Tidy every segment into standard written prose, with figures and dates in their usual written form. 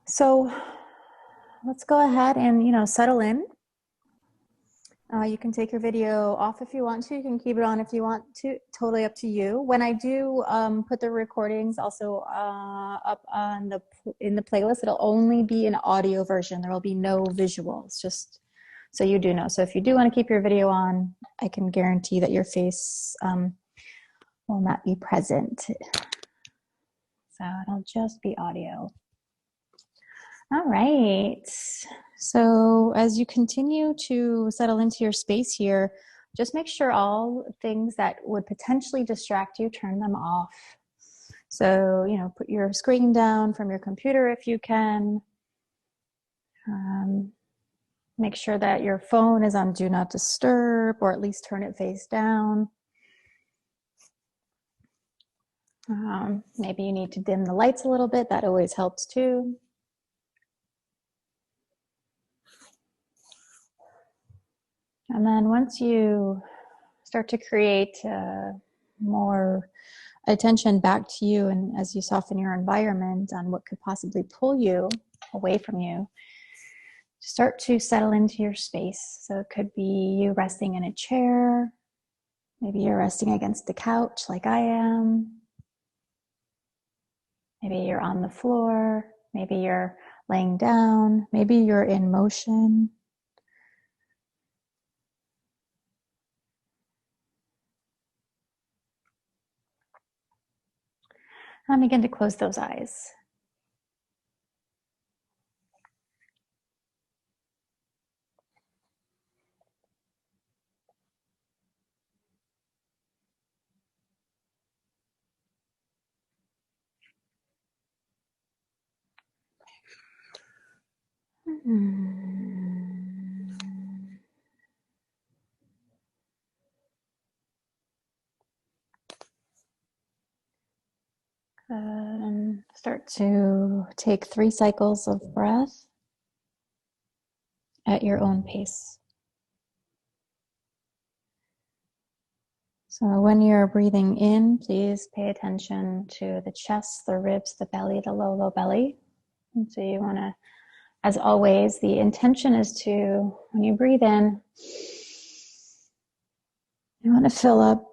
So let's go ahead and, settle in. You can take your video off if you want to. You can keep it on if you want to. Totally up to you. When I do put the recordings also up on in the playlist, it'll only be an audio version. There will be no visuals, just so you do know. So if you do want to keep your video on, I can guarantee that your face will not be present. So it'll just be audio. All right. So as you continue to settle into your space here, just make sure all things that would potentially distract you, turn them off. So, put your screen down from your computer if you can. Make sure that your phone is on Do Not Disturb, or at least turn it face down. Maybe you need to dim the lights a little bit. That always helps too. And then once you start to create more attention back to you, and as you soften your environment on what could possibly pull you away from you, start to settle into your space. So it could be you resting in a chair. Maybe you're resting against the couch like I am. Maybe you're on the floor. Maybe you're laying down. Maybe you're in motion. And begin to close those eyes. Good. And start to take 3 cycles of breath at your own pace. So when you're breathing in, please pay attention to the chest, the ribs, the belly, the low belly. And so you want to, as always, the intention is to, when you breathe in, you want to fill up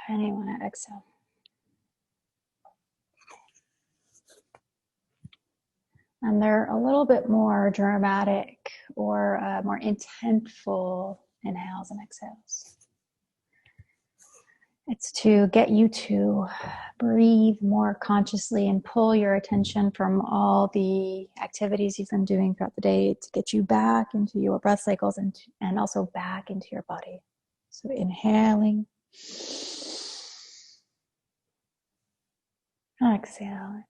and you want to exhale. And they're a little bit more dramatic or more intentful inhales and exhales. It's to get you to breathe more consciously and pull your attention from all the activities you've been doing throughout the day to get you back into your breath cycles and also back into your body. So inhaling, exhaling.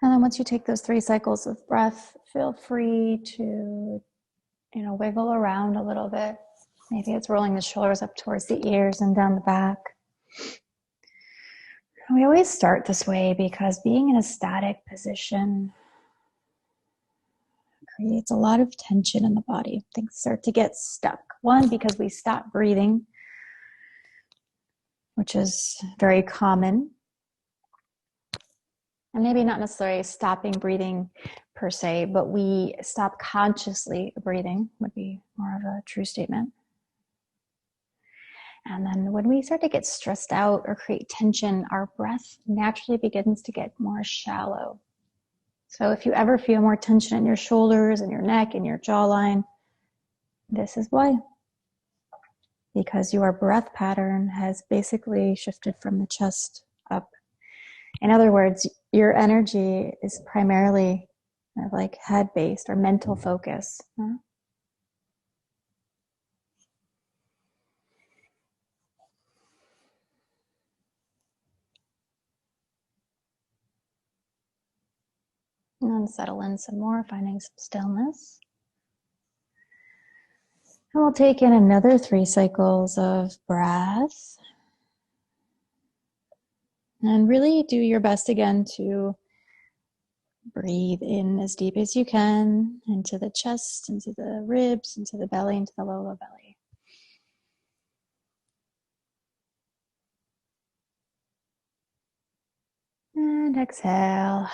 And then once you take those 3 cycles of breath, feel free to, wiggle around a little bit. Maybe it's rolling the shoulders up towards the ears and down the back. We always start this way because being in a static position creates a lot of tension in the body. Things start to get stuck. One, because we stop breathing, which is very common. And maybe not necessarily stopping breathing per se, but we stop consciously breathing would be more of a true statement. And then when we start to get stressed out or create tension, our breath naturally begins to get more shallow. So if you ever feel more tension in your shoulders and your neck and your jawline, this is why. Because your breath pattern has basically shifted from the chest up. In other words, your energy is primarily like head-based or mental focus. And then settle in some more, finding some stillness. And we'll take in another 3 cycles of breath. And really do your best again to Breathe in as deep as you can, into the chest, into the ribs, into the belly, into the lower belly. And exhale.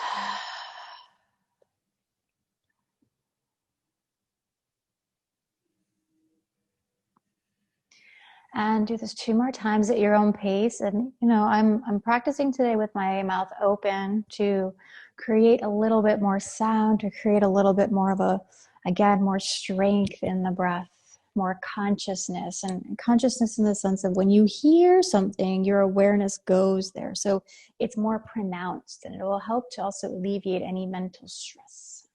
And do this 2 more times at your own pace. And I'm practicing today with my mouth open to create a little bit more sound, to create a little bit more of more strength in the breath, more consciousness, and consciousness in the sense of when you hear something, your awareness goes there. So it's more pronounced, and it will help to also alleviate any mental stress.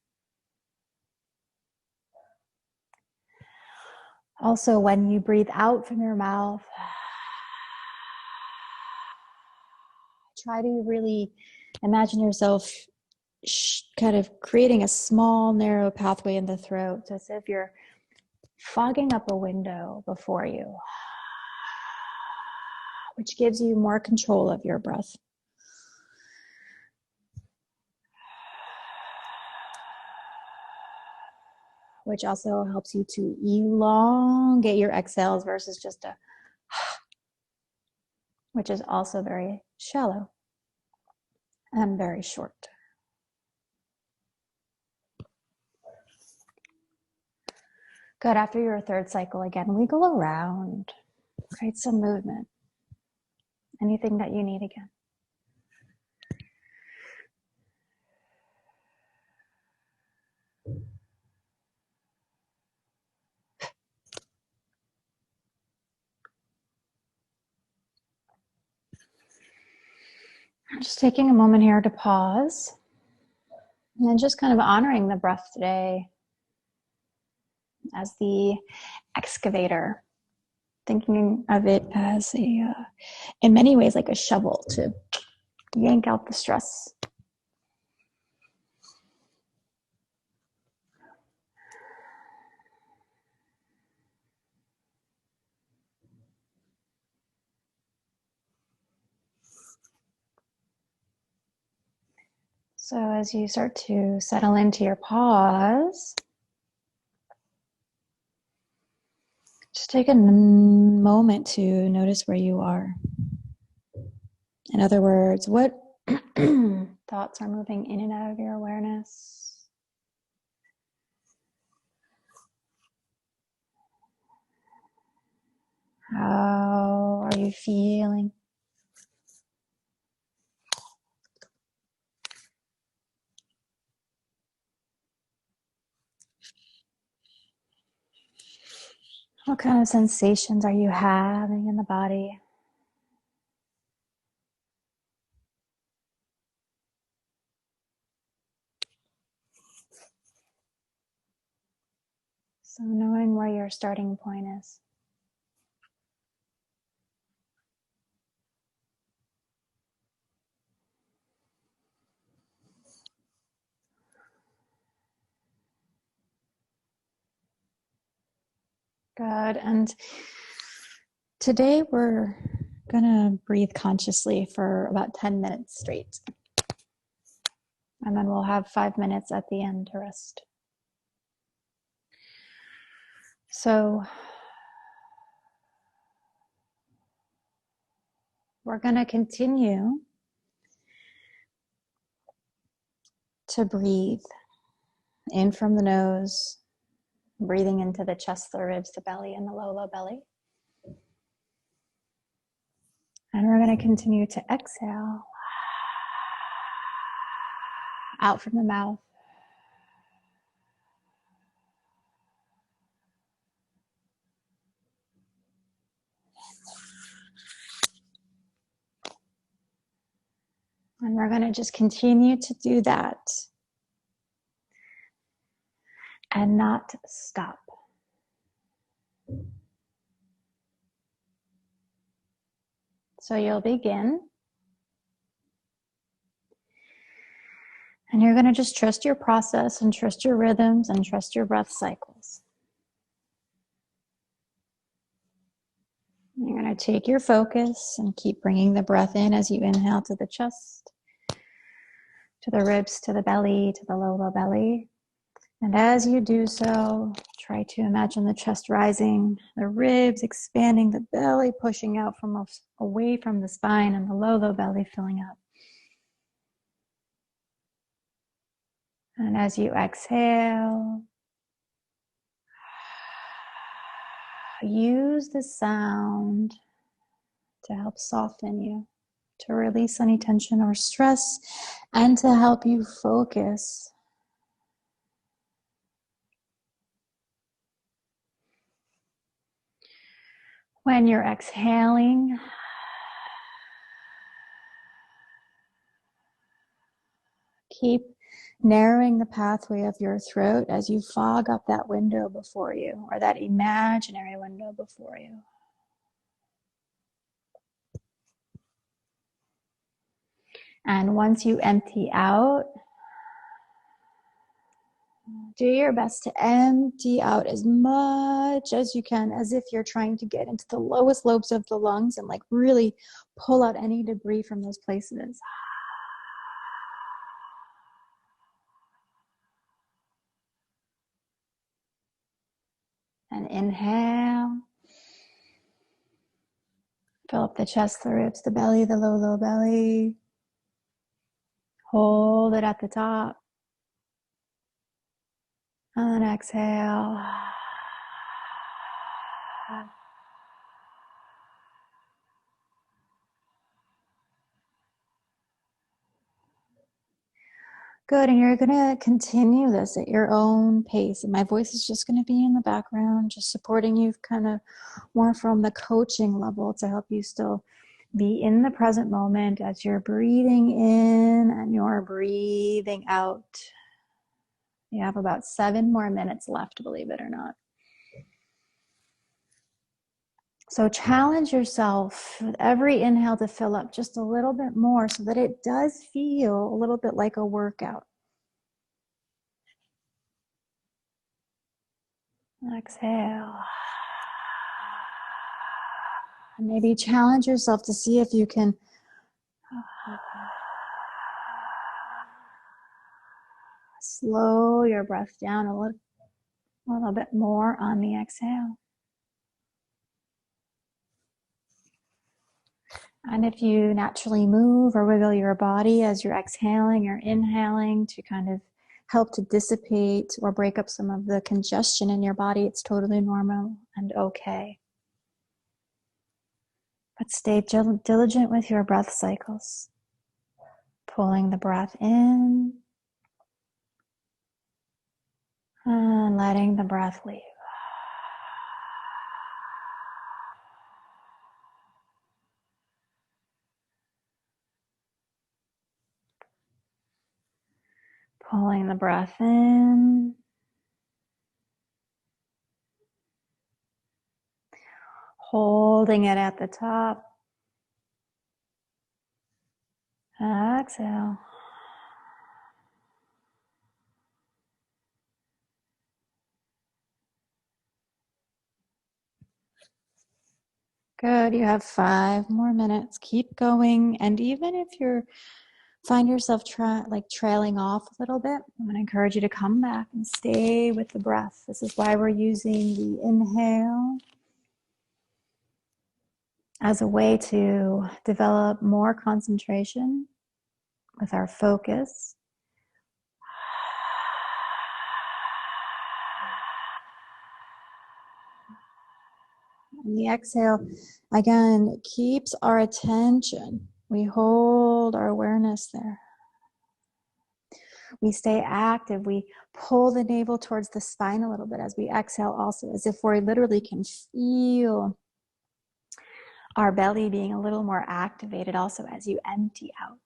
Also, when you breathe out from your mouth, try to really imagine yourself kind of creating a small, narrow pathway in the throat, as if you're fogging up a window before you, which gives you more control of your breath. Which also helps you to elongate your exhales versus just a which is also very shallow and very short. Good. After your third cycle, again, wiggle around, create some movement. Anything that you need again. Just taking a moment here to pause and then just kind of honoring the breath today as the excavator, thinking of it as in many ways like a shovel to yank out the stress. So as you start to settle into your pause, just take a moment to notice where you are. In other words, what thoughts are moving in and out of your awareness? How are you feeling? What kind of sensations are you having in the body? So knowing where your starting point is. Good. And today we're gonna breathe consciously for about 10 minutes straight. And then we'll have 5 minutes at the end to rest. So we're gonna continue to breathe in from the nose, breathing into the chest, the ribs, the belly, and the low belly. And we're going to continue to exhale out from the mouth. And we're going to just continue to do that and not stop. So you'll begin. And you're going to just trust your process and trust your rhythms and trust your breath cycles. You're going to take your focus and keep bringing the breath in as you inhale to the chest, to the ribs, to the belly, to the low belly. And as you do so, try to imagine the chest rising, the ribs expanding, the belly pushing out from away from the spine, and the low belly filling up. And as you exhale, use the sound to help soften you, to release any tension or stress, and to help you focus. When you're exhaling, keep narrowing the pathway of your throat as you fog up that window before you, or that imaginary window before you. And once you empty out, do your best to empty out as much as you can, as if you're trying to get into the lowest lobes of the lungs and like really pull out any debris from those places. And inhale. Fill up the chest, the ribs, the belly, the low belly. Hold it at the top. And exhale. Good, and you're gonna continue this at your own pace. And my voice is just gonna be in the background, just supporting you kind of more from the coaching level to help you still be in the present moment as you're breathing in and you're breathing out. You have about 7 more minutes left, believe it or not. So challenge yourself with every inhale to fill up just a little bit more so that it does feel a little bit like a workout. Exhale. And maybe challenge yourself to see if you can slow your breath down a little bit more on the exhale. And if you naturally move or wiggle your body as you're exhaling or inhaling to kind of help to dissipate or break up some of the congestion in your body, it's totally normal and okay. But stay diligent with your breath cycles. Pulling the breath in and letting the breath leave. Pulling the breath in. Holding it at the top. Exhale. Good. You have 5 more minutes. Keep going. And even if you find yourself trailing off a little bit, I'm going to encourage you to come back and stay with the breath. This is why we're using the inhale as a way to develop more concentration with our focus. And the exhale, again, keeps our attention. We hold our awareness there. We stay active. We pull the navel towards the spine a little bit as we exhale also, as if we literally can feel our belly being a little more activated also as you empty out.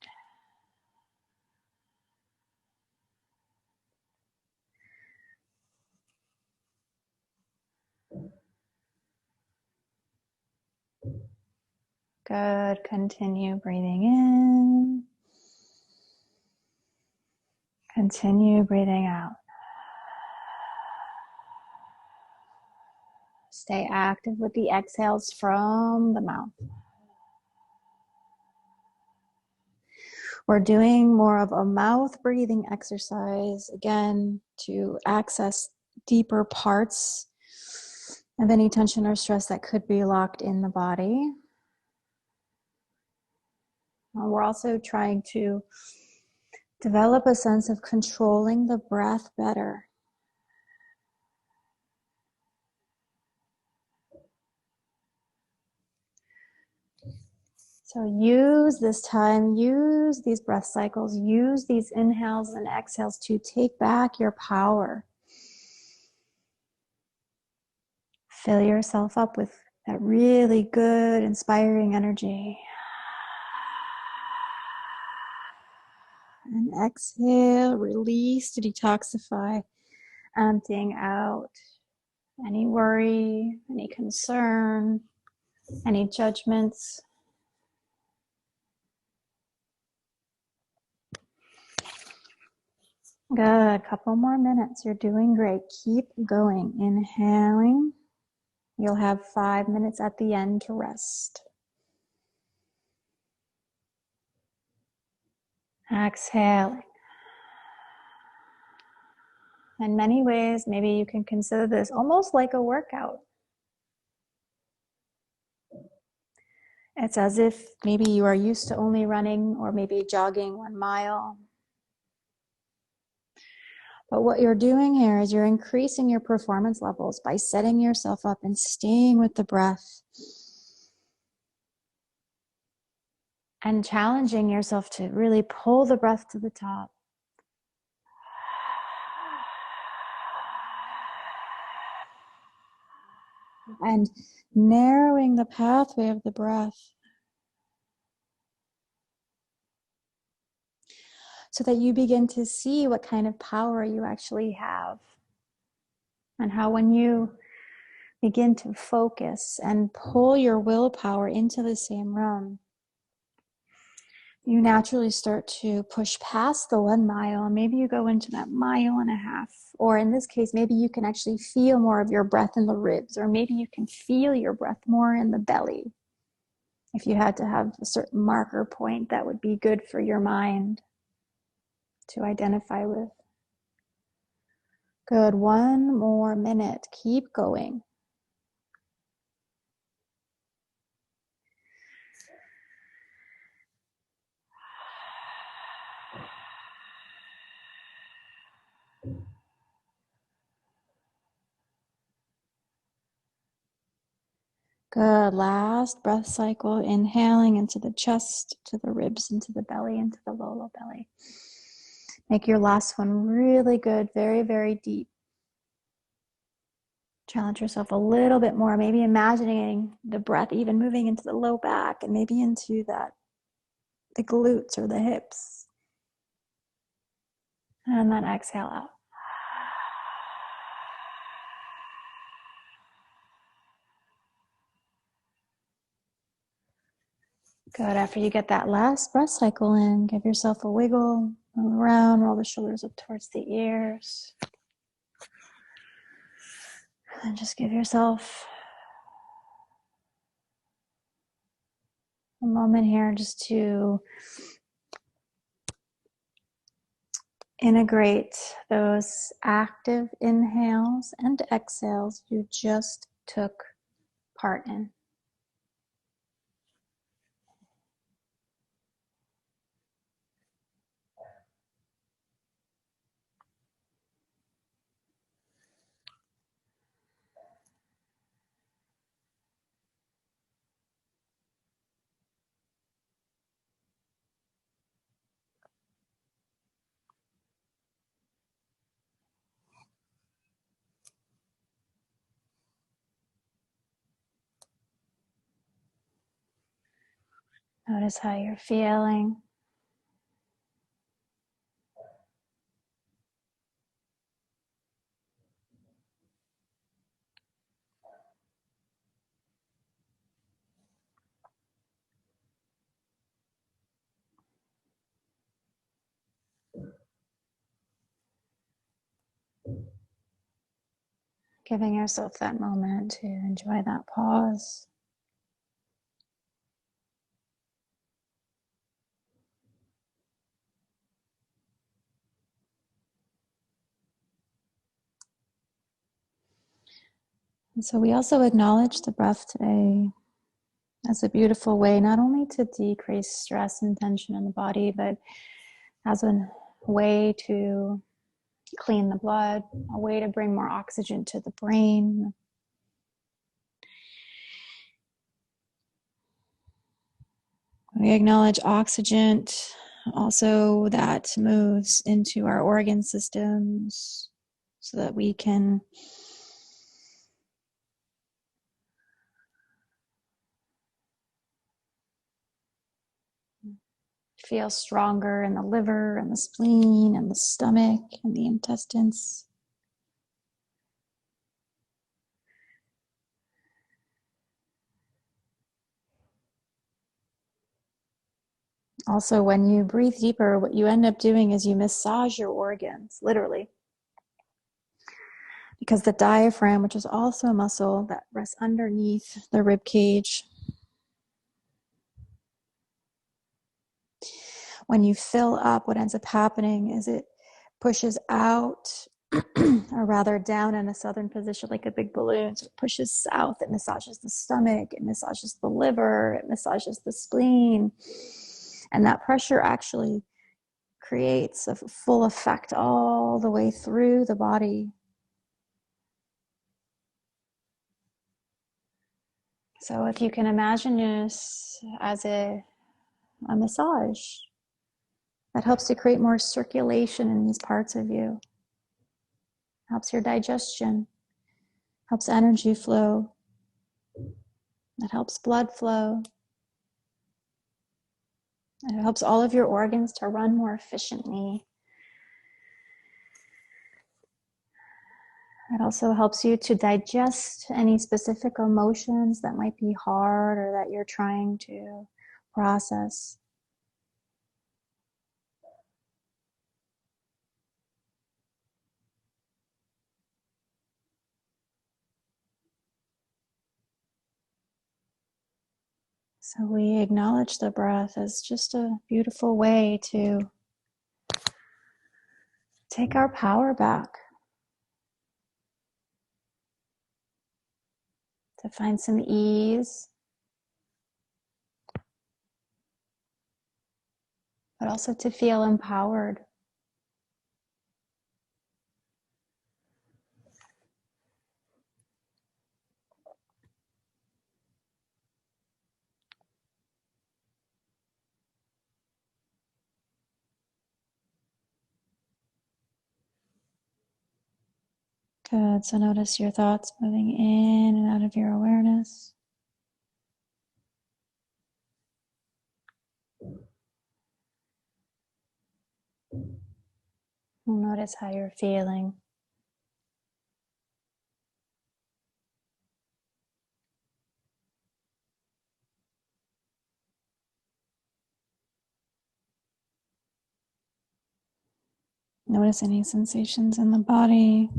Good. Continue breathing in. Continue breathing out. Stay active with the exhales from the mouth. We're doing more of a mouth breathing exercise, again, to access deeper parts of any tension or stress that could be locked in the body. We're also trying to develop a sense of controlling the breath better. So use this time, use these breath cycles, use these inhales and exhales to take back your power. Fill yourself up with that really good, inspiring energy. And exhale, release to detoxify, emptying out any worry, any concern, any judgments. Good, couple more minutes. You're doing great. Keep going. Inhaling. You'll have 5 minutes at the end to rest. Exhaling. In many ways, maybe you can consider this almost like a workout. It's as if maybe you are used to only running or maybe jogging 1 mile. But what you're doing here is you're increasing your performance levels by setting yourself up and staying with the breath and challenging yourself to really pull the breath to the top. And narrowing the pathway of the breath so that you begin to see what kind of power you actually have. And how when you begin to focus and pull your willpower into the same room, you naturally start to push past the 1 mile, and maybe you go into that 1.5 miles. Or in this case, maybe you can actually feel more of your breath in the ribs, or maybe you can feel your breath more in the belly. If you had to have a certain marker point, that would be good for your mind to identify with. Good, 1 more minute. Keep going. Good, last breath cycle, inhaling into the chest, to the ribs, into the belly, into the low belly. Make your last one really good, very, very deep. Challenge yourself a little bit more, maybe imagining the breath even moving into the low back and maybe into the glutes or the hips. And then exhale out. Good. After you get that last breath cycle in, give yourself a wiggle, move around, roll the shoulders up towards the ears. And just give yourself a moment here just to integrate those active inhales and exhales you just took part in. Notice how you're feeling. Giving yourself that moment to enjoy that pause. And so we also acknowledge the breath today as a beautiful way, not only to decrease stress and tension in the body, but as a way to clean the blood, a way to bring more oxygen to the brain. We acknowledge oxygen also that moves into our organ systems so that we can feel stronger in the liver and the spleen and the stomach and the intestines. Also, when you breathe deeper, what you end up doing is you massage your organs, literally. Because the diaphragm, which is also a muscle that rests underneath the rib cage, when you fill up, what ends up happening is it pushes out, or rather down in a southern position like a big balloon. So it pushes south, it massages the stomach, it massages the liver, it massages the spleen. And that pressure actually creates a full effect all the way through the body. So if you can imagine this as a massage, that helps to create more circulation in these parts of you. Helps your digestion, helps energy flow, it helps blood flow. It helps all of your organs to run more efficiently. It also helps you to digest any specific emotions that might be hard or that you're trying to process. So we acknowledge the breath as just a beautiful way to take our power back, to find some ease, but also to feel empowered. Good. So notice your thoughts moving in and out of your awareness. Notice how you're feeling. Notice any sensations in the body.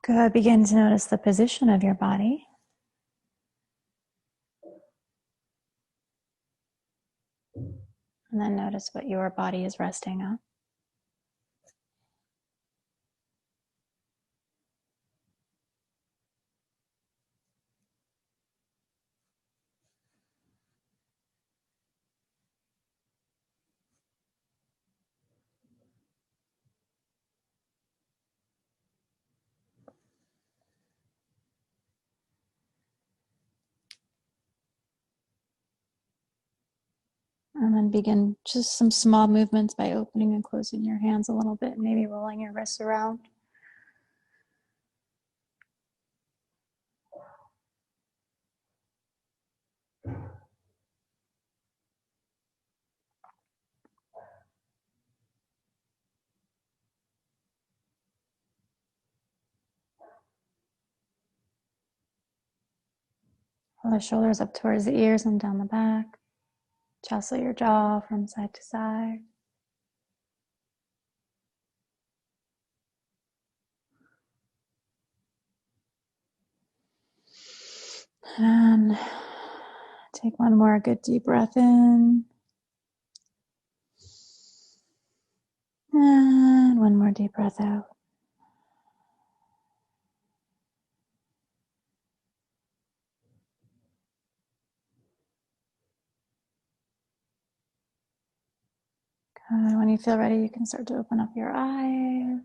Good. Begin to notice the position of your body. And then notice what your body is resting on. And then begin just some small movements by opening and closing your hands a little bit, maybe rolling your wrists around. Pull the shoulders up towards the ears and down the back. Jostle your jaw from side to side. And take one more good deep breath in. And one more deep breath out. Good. When you feel ready, you can start to open up your eyes.